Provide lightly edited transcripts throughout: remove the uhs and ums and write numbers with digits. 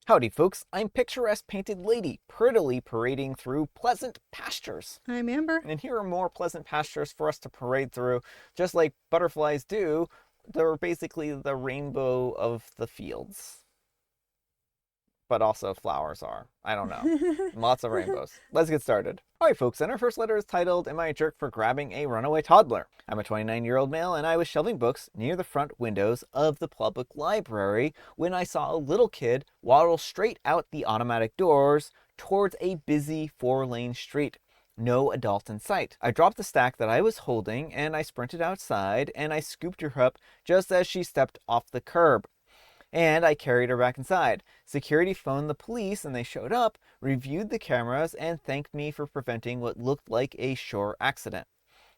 Howdy folks, I'm Picturesque Painted Lady, prettily parading through pleasant pastures. I'm Amber. And here are more pleasant pastures for us to parade through, just like butterflies do. They're basically the rainbow of the fields. But also flowers are. I don't know. Lots of rainbows. Let's get started. Alright folks, and our first letter is titled, Am I a Jerk for Grabbing a Runaway Toddler? I'm a 29-year-old male and I was shelving books near the front windows of the public library when I saw a little kid waddle straight out the automatic doors towards a busy 4-lane street. No adult in sight. I dropped the stack that I was holding and I sprinted outside and I scooped her up just as she stepped off the curb. And I carried her back inside. Security phoned the police and they showed up, reviewed the cameras, and thanked me for preventing what looked like a sure accident.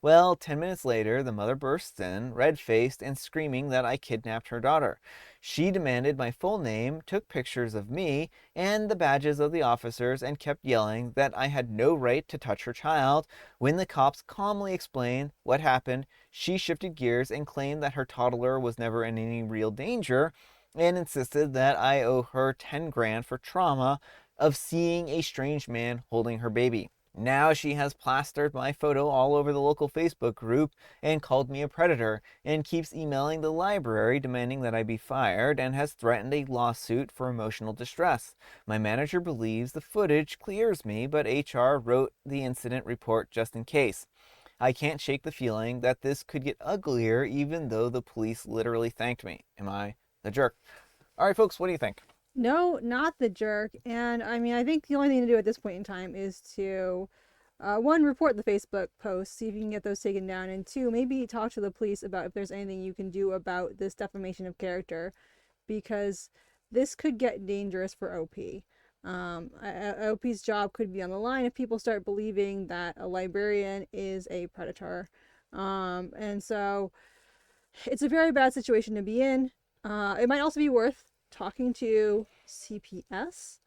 Well, 10 minutes later, the mother bursts in, red-faced and screaming that I kidnapped her daughter. She demanded my full name, took pictures of me and the badges of the officers, and kept yelling that I had no right to touch her child. When the cops calmly explained what happened, she shifted gears and claimed that her toddler was never in any real danger, and insisted that I owe her 10 grand for trauma of seeing a strange man holding her baby. Now she has plastered my photo all over the local Facebook group and called me a predator, and keeps emailing the library demanding that I be fired, and has threatened a lawsuit for emotional distress. My manager believes the footage clears me, but HR wrote the incident report just in case. I can't shake the feeling that this could get uglier even though the police literally thanked me. Am I the jerk? All right, folks, what do you think? No, not the jerk. And I mean, I think the only thing to do at this point in time is to, one, report the Facebook posts, see if you can get those taken down, and two, maybe talk to the police about if there's anything you can do about this defamation of character, because this could get dangerous for OP. OP's job could be on the line if people start believing that a librarian is a predator. And so it's a very bad situation to be in. It might also be worth talking to CPS,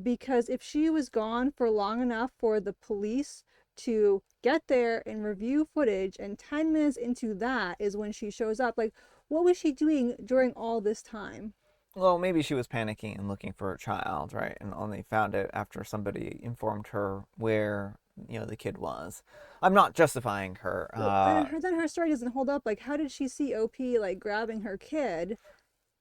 because if she was gone for long enough for the police to get there and review footage, and 10 minutes into that is when she shows up, like, what was she doing during all this time? Well, maybe she was panicking and looking for a child, right? And only found it after somebody informed her where, the kid was. I'm not justifying her. Well, then her story doesn't hold up. Like, how did she see OP like grabbing her kid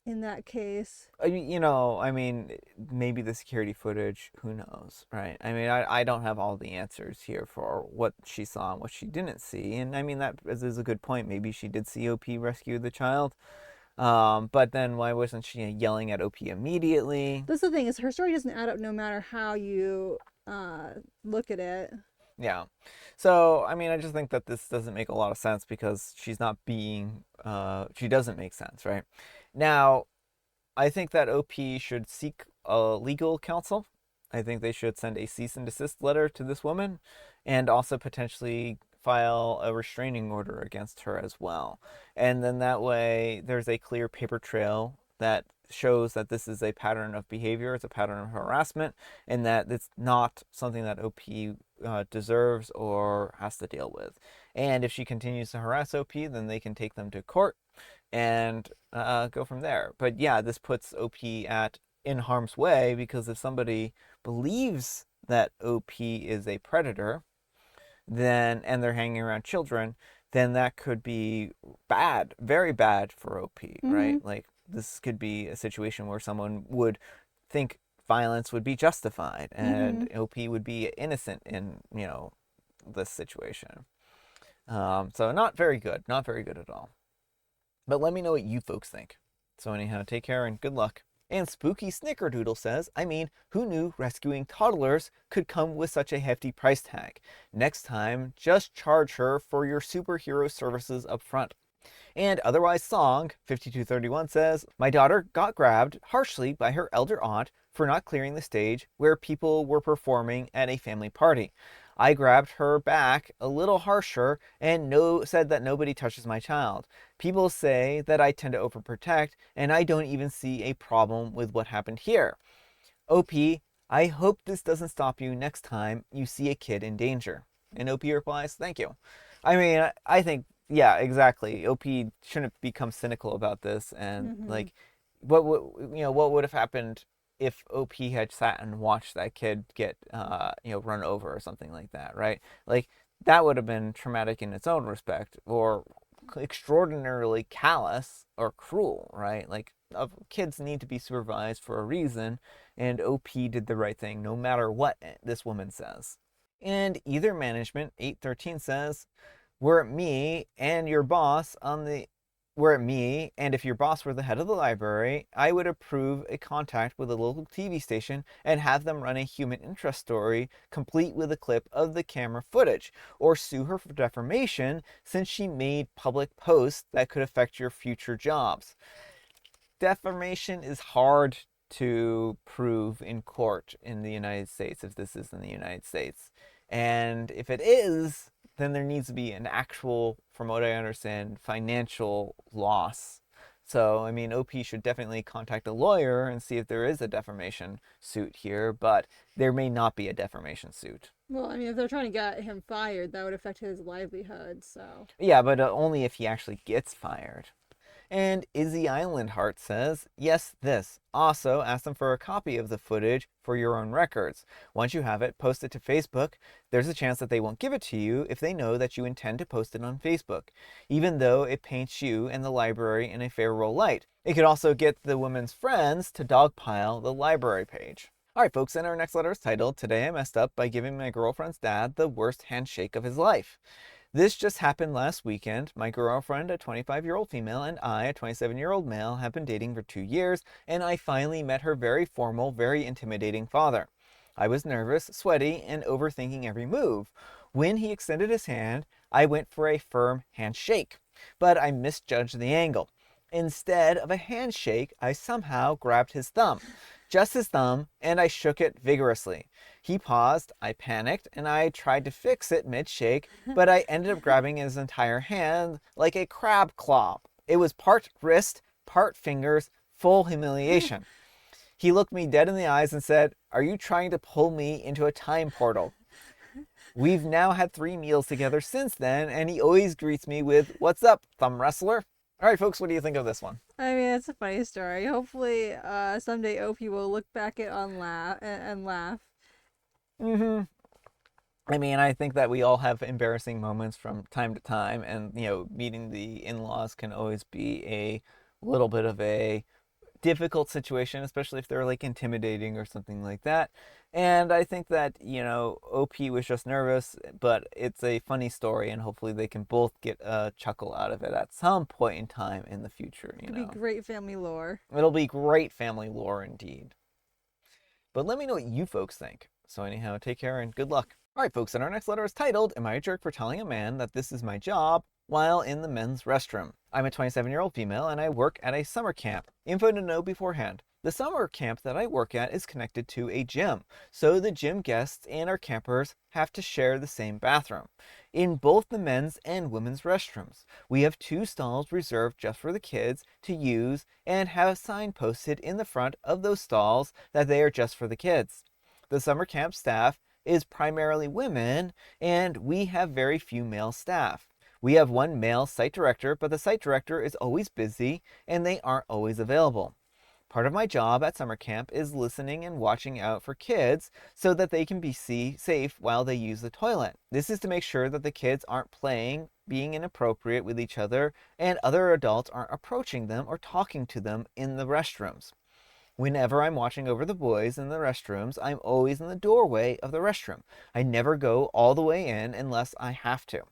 in that case? I mean, maybe the security footage, who knows, right? I mean, I don't have all the answers here for what she saw and what she didn't see. And I mean, that is a good point. Maybe she did see OP rescue the child. But then why wasn't she yelling at OP immediately? That's the thing, is her story doesn't add up no matter how you look at it. Yeah. So, I mean, I just think that this doesn't make a lot of sense because she's not being, she doesn't make sense, right? Now, I think that OP should seek legal counsel. I think they should send a cease and desist letter to this woman, and also potentially file a restraining order against her as well. And then that way there's a clear paper trail that shows that this is a pattern of behavior, it's a pattern of harassment, and that it's not something that OP deserves or has to deal with. And if she continues to harass OP, then they can take them to court and go from there. But yeah, this puts OP in harm's way, because if somebody believes that OP is a predator, then and they're hanging around children, then that could be bad, very bad for OP, Mm-hmm. right? Like, this could be a situation where someone would think violence would be justified Mm-hmm. and OP would be innocent in, this situation. So not very good, not very good at all. But let me know what you folks think. So anyhow, take care and good luck. And Spooky Snickerdoodle says, I mean, who knew rescuing toddlers could come with such a hefty price tag? Next time, just charge her for your superhero services up front. And Otherwise Song 5231 says, my daughter got grabbed harshly by her elder aunt for not clearing the stage where people were performing at a family party. I grabbed her back a little harsher and said that nobody touches my child. People say that I tend to overprotect, and I don't even see a problem with what happened here. OP, I hope this doesn't stop you next time you see a kid in danger. And OP replies, thank you. I mean, I think, yeah, exactly. OP shouldn't become cynical about this, and Mm-hmm. like, what would have happened if OP had sat and watched that kid get, run over or something like that, right? Like, that would have been traumatic in its own respect, or extraordinarily callous or cruel, right? Like, kids need to be supervised for a reason, and OP did the right thing no matter what this woman says. And either management, 813 says, were it me and your boss on the were it me, and if your boss were the head of the library, I would approve a contact with a local TV station and have them run a human interest story complete with a clip of the camera footage, or sue her for defamation since she made public posts that could affect your future jobs. Defamation is hard to prove in court in the United States if this is in the United States. And if it is, then there needs to be an actual, from what I understand, financial loss. So, I mean, OP should definitely contact a lawyer and see if there is a defamation suit here, but there may not be a defamation suit. Well, I mean, if they're trying to get him fired, that would affect his livelihood, so. Yeah, but only if he actually gets fired. And Izzy Islandheart says, yes, this. Also, ask them for a copy of the footage for your own records. Once you have it, post it to Facebook. There's a chance that they won't give it to you if they know that you intend to post it on Facebook, even though it paints you and the library in a favorable light. It could also get the woman's friends to dogpile the library page. Alright folks, and our next letter is titled, Today I Messed Up by Giving My Girlfriend's Dad the Worst Handshake of His Life. This just happened last weekend. My girlfriend, a 25-year-old female, and I, a 27-year-old male, have been dating for 2 years, and I finally met her very formal, very intimidating father. I was nervous, sweaty, and overthinking every move. When he extended his hand, I went for a firm handshake, but I misjudged the angle. Instead of a handshake, I somehow grabbed his thumb. Just his thumb, and I shook it vigorously. He paused, I panicked, and I tried to fix it mid-shake, but I ended up grabbing his entire hand like a crab claw. It was part wrist, part fingers, full humiliation. He looked me dead in the eyes and said, "Are you trying to pull me into a time portal?" We've now had 3 meals together since then, and he always greets me with, "What's up, thumb wrestler?" All right, folks, what do you think of this one? I mean, it's a funny story. Hopefully, someday OP will look back at and laugh. Mm-hmm. I mean, I think that we all have embarrassing moments from time to time, and meeting the in-laws can always be a little bit of a difficult situation, especially if they're like intimidating or something like that. And I think that, OP was just nervous, but it's a funny story, and hopefully they can both get a chuckle out of it at some point in time in the future. It'll be great family lore. It'll be great family lore indeed. But let me know what you folks think. So anyhow, take care and good luck. Alright folks, and our next letter is titled, Am I a Jerk for Telling a Man That This Is My Job While in the Men's Restroom? I'm a 27-year-old female and I work at a summer camp. Info to know beforehand. The summer camp that I work at is connected to a gym, so the gym guests and our campers have to share the same bathroom. In both the men's and women's restrooms, we have 2 stalls reserved just for the kids to use and have a sign posted in the front of those stalls that they are just for the kids. The summer camp staff is primarily women, and we have very few male staff. We have 1 male site director, but the site director is always busy and they aren't always available. Part of my job at summer camp is listening and watching out for kids so that they can be safe while they use the toilet. This is to make sure that the kids aren't playing, being inappropriate with each other, and other adults aren't approaching them or talking to them in the restrooms. Whenever I'm watching over the boys in the restrooms, I'm always in the doorway of the restroom. I never go all the way in unless I have to.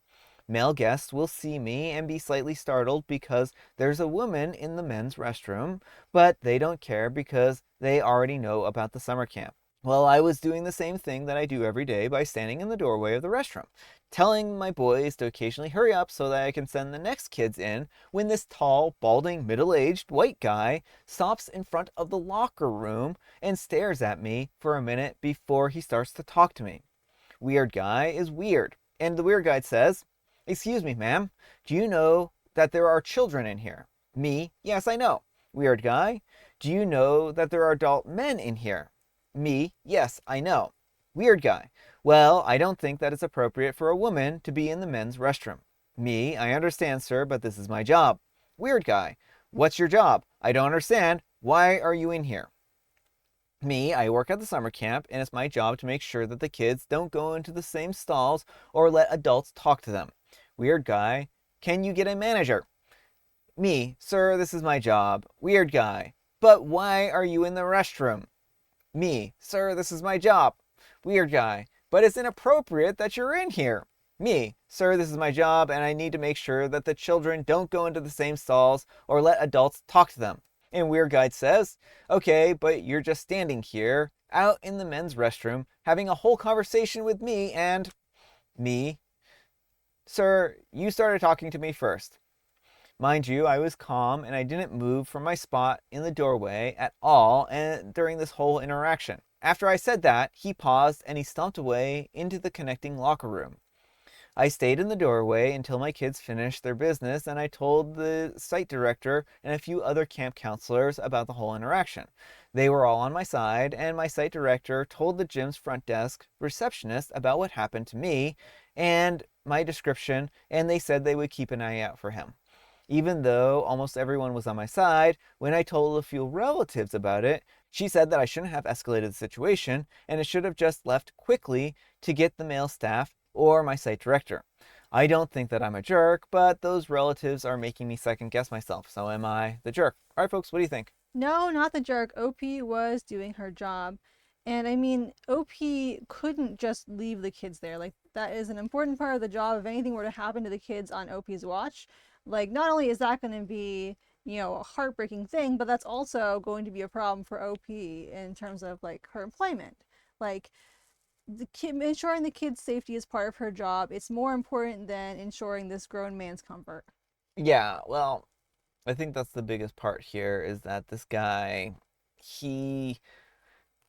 Male guests will see me and be slightly startled because there's a woman in the men's restroom, but they don't care because they already know about the summer camp. Well, I was doing the same thing that I do every day by standing in the doorway of the restroom, telling my boys to occasionally hurry up so that I can send the next kids in, when this tall, balding, middle-aged white guy stops in front of the locker room and stares at me for a minute before he starts to talk to me. Weird guy is weird, and the weird guy says, "Excuse me, ma'am, do you know that there are children in here?" Me, "Yes, I know." Weird guy, "Do you know that there are adult men in here?" Me, "Yes, I know." Weird guy, "Well, I don't think that it's appropriate for a woman to be in the men's restroom." Me, "I understand, sir, but this is my job." Weird guy, "What's your job? I don't understand. Why are you in here?" Me, I work at the summer camp, and it's my job to make sure that the kids don't go into the same stalls or let adults talk to them. Weird guy, can you get a manager? Me, sir, this is my job. Weird guy, but why are you in the restroom? Me, sir, this is my job. Weird guy, but it's inappropriate that you're in here. Me, sir, this is my job, and I need to make sure that the children don't go into the same stalls or let adults talk to them. And Weird Guy says, okay, but you're just standing here, out in the men's restroom, having a whole conversation with me and me. Sir, you started talking to me first. Mind you, I was calm and I didn't move from my spot in the doorway at all and during this whole interaction. After I said that, he paused and he stomped away into the connecting locker room. I stayed in the doorway until my kids finished their business, and I told the site director and a few other camp counselors about the whole interaction. They were all on my side, and my site director told the gym's front desk receptionist about what happened to me and my description, and they said they would keep an eye out for him. Even though almost everyone was on my side, when I told a few relatives about it, she said that I shouldn't have escalated the situation and it should have just left quickly to get the male staff or my site director. I don't think that I'm a jerk, but those relatives are making me second guess myself. So am I the jerk? All right, folks, what do you think? No, not the jerk. OP was doing her job. And I mean, OP couldn't just leave the kids there. Like, that is an important part of the job. If anything were to happen to the kids on OP's watch, like, not only is that going to be, a heartbreaking thing, but that's also going to be a problem for OP in terms of, like, her employment. Like, ensuring the kids' safety is part of her job. It's more important than ensuring this grown man's comfort. Yeah, well, I think that's the biggest part here is that this guy, he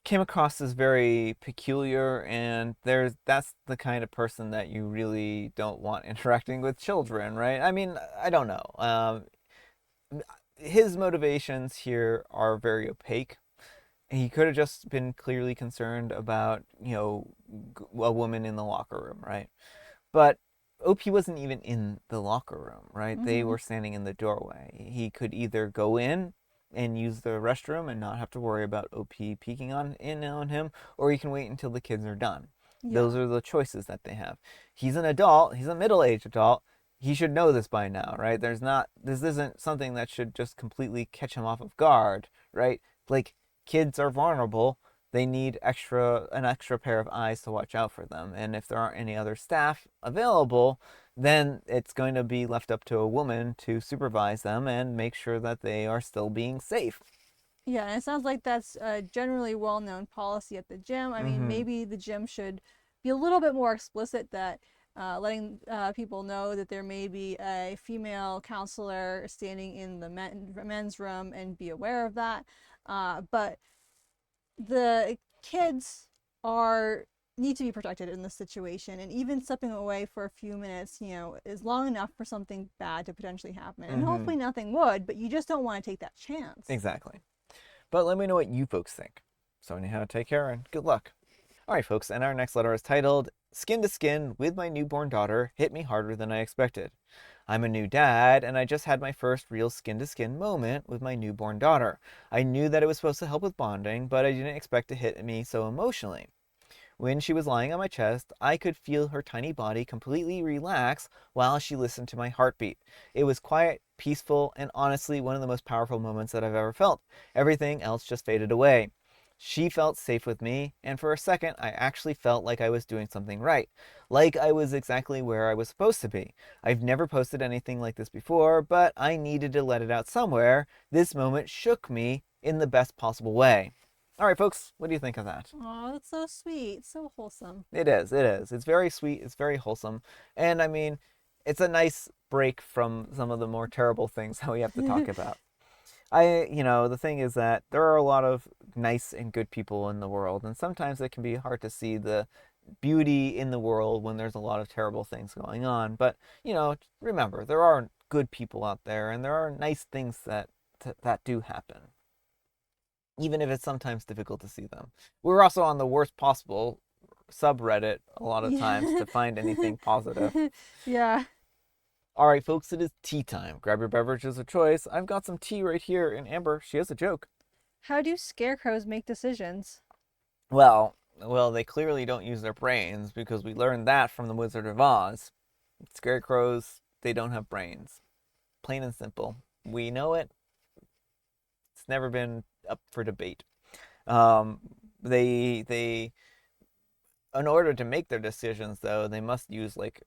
came across as very peculiar, and that's the kind of person that you really don't want interacting with children, right? I mean, I don't know. His motivations here are very opaque. He could have just been clearly concerned about, a woman in the locker room, right? But OP wasn't even in the locker room, right? They Mm-hmm. were standing in the doorway. He could either go in and use the restroom and not have to worry about OP peeking on him, or he can wait until the kids are done. Those Yeah. are the choices that they have. He's an adult, he's a middle-aged adult. He should know this by now, right? This isn't something that should just completely catch him off of guard, right? Like, kids are vulnerable. They need an extra pair of eyes to watch out for them. And if there aren't any other staff available, then it's going to be left up to a woman to supervise them and make sure that they are still being safe. Yeah, and it sounds like that's a generally well known policy at the gym. I mean, Mm-hmm. maybe the gym should be a little bit more explicit that letting people know that there may be a female counselor standing in the men's room and be aware of that. But the kids are need to be protected in this situation, and even stepping away for a few minutes, is long enough for something bad to potentially happen. And Mm-hmm. hopefully nothing would, but you just don't want to take that chance. Exactly. But let me know what you folks think. So anyhow, take care and good luck. All right, folks, and our next letter is titled Skin to Skin with My Newborn Daughter Hit Me Harder Than I Expected. I'm a new dad, and I just had my first real skin to skin moment with my newborn daughter. I knew that it was supposed to help with bonding, but I didn't expect to hit me so emotionally. When she was lying on my chest, I could feel her tiny body completely relax while she listened to my heartbeat. It was quiet, peaceful, and honestly one of the most powerful moments that I've ever felt. Everything else just faded away. She felt safe with me, and for a second, I actually felt like I was doing something right. Like I was exactly where I was supposed to be. I've never posted anything like this before, but I needed to let it out somewhere. This moment shook me in the best possible way. All right, folks, what do you think of that? Oh, that's so sweet, so wholesome. It is. It is. It's very sweet. It's very wholesome. And I mean, it's a nice break from some of the more terrible things that we have to talk about. The thing is that there are a lot of nice and good people in the world, and sometimes it can be hard to see the beauty in the world when there's a lot of terrible things going on. But, remember, there are good people out there, and there are nice things that do happen, even if it's sometimes difficult to see them. We're also on the worst possible subreddit a lot of times Yeah. to find anything positive. Yeah. All right, folks, it is tea time. Grab your beverages of choice. I've got some tea right here, and Amber, she has a joke. How do scarecrows make decisions? Well, they clearly don't use their brains because we learned that from the Wizard of Oz. Scarecrows, they don't have brains. Plain and simple. We know it. It's never been up for debate. Um, they in order to make their decisions though, they must use like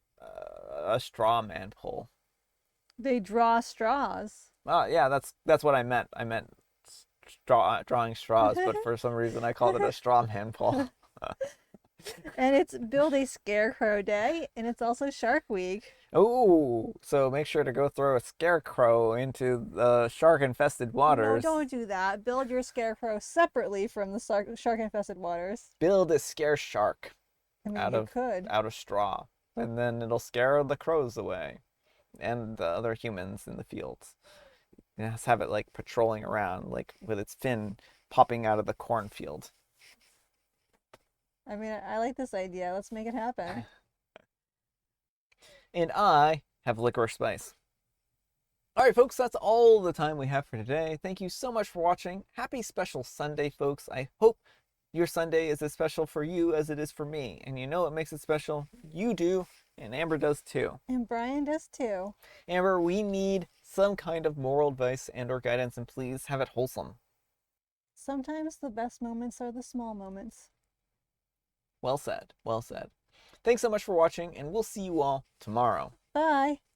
a straw man pull. They draw straws. Oh yeah, that's what I meant. I meant drawing straws, but for some reason I called it a straw man pull. And it's Build a Scarecrow Day, and it's also Shark Week. Oh, so make sure to go throw a scarecrow into the shark-infested No, waters. don't do that. Build your scarecrow separately from the shark-infested waters. Build a scare shark I mean, out you of could. out of straw, and then it'll scare the crows away and the other humans in the fields. Just have it like patrolling around, like with its fin popping out of the cornfield. I mean, I like this idea. Let's make it happen. And I have licorice spice. All right, folks, that's all the time we have for today. Thank you so much for watching. Happy special Sunday, folks. I hope your Sunday is as special for you as it is for me. And you know what makes it special? You do, and Amber does too. And Brian does too. Amber, we need some kind of moral advice and or guidance, and please have it wholesome. Sometimes the best moments are the small moments. Well said. Well said. Thanks so much for watching, and we'll see you all tomorrow. Bye.